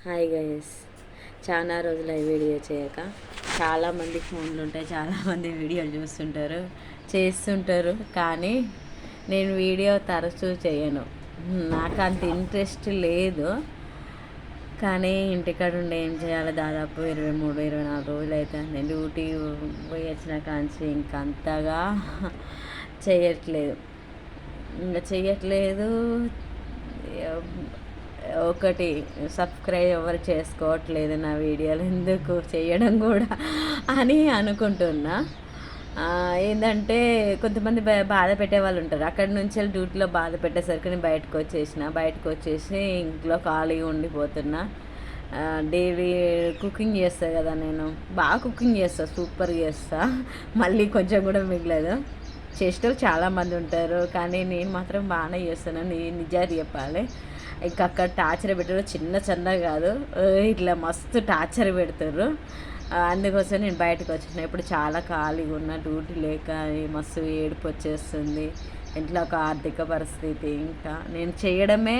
Hi guys, చాలా రోజులు video చేయక. చాలామంది ఫోన్లు ఉంటాయి, చాలామంది వీడియోలు చూస్తుంటారు, చేస్తుంటారు. కానీ నేను వీడియో తరచూ చేయను, నాకు అంత ఇంట్రెస్ట్ లేదు. కానీ ఇంటికాడ ఉండి ఏం చేయాలి, దాదాపు 23-24 రోజులు అయితే నేను డ్యూటీ పోయి వచ్చిన కాంచి ఇంక అంతగా చేయట్లేదు. ఒకటి సబ్స్క్రైబ్ ఎవరు చేసుకోవట్లేదు నా వీడియోలు, ఎందుకు చేయడం కూడా అని అనుకుంటున్నా. ఏంటంటే కొంతమంది బాధ పెట్టే వాళ్ళు ఉంటారు. అక్కడి నుంచి డ్యూటీలో బాధ పెట్టేసరికి నేను బయటకు వచ్చేసి ఇంట్లో ఖాళీగా ఉండిపోతున్నా. డైలీ కుకింగ్ చేస్తా కదా, నేను బాగా కుకింగ్ చేస్తా, సూపర్గా చేస్తా. మళ్ళీ కొంచెం కూడా మిగలేదు. చేసేటోళ్ళు చాలామంది ఉంటారు, కానీ నేను మాత్రం బాగానే చేస్తాను. నిజాయితీ చెప్పాలి. ఇంకా అక్కడ టార్చర్ పెట్టారు, చిన్న కాదు, ఇట్లా మస్తు టార్చర్ పెడతారు. అందుకోసం నేను బయటకు వచ్చిన. ఇప్పుడు చాలా ఖాళీగా ఉన్న, డ్యూటీ లేక మస్తు ఏడుపు వచ్చేస్తుంది. ఇంట్లో ఒక ఆర్థిక పరిస్థితి, ఇంకా నేను చేయడమే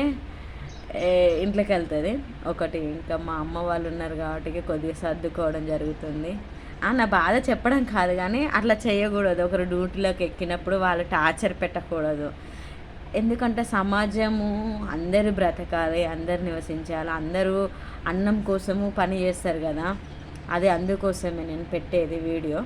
ఇంట్లోకి వెళ్తుంది ఒకటి. ఇంకా మా అమ్మ వాళ్ళు ఉన్నారు కాబట్టి కొద్దిగా సర్దుకోవడం జరుగుతుంది. నా బాధ చెప్పడం కాదు, కానీ అట్లా చేయకూడదు. ఒకరు డ్యూటీలోకి ఎక్కినప్పుడు వాళ్ళు టార్చర్ పెట్టకూడదు. ఎందుకంటే సమాజము అందరూ బ్రతకాలి, అందరు నివసించాలి, అందరూ అన్నం కోసము పని చేస్తారు కదా. అది అందుకోసమే నేను పెట్టేది వీడియో.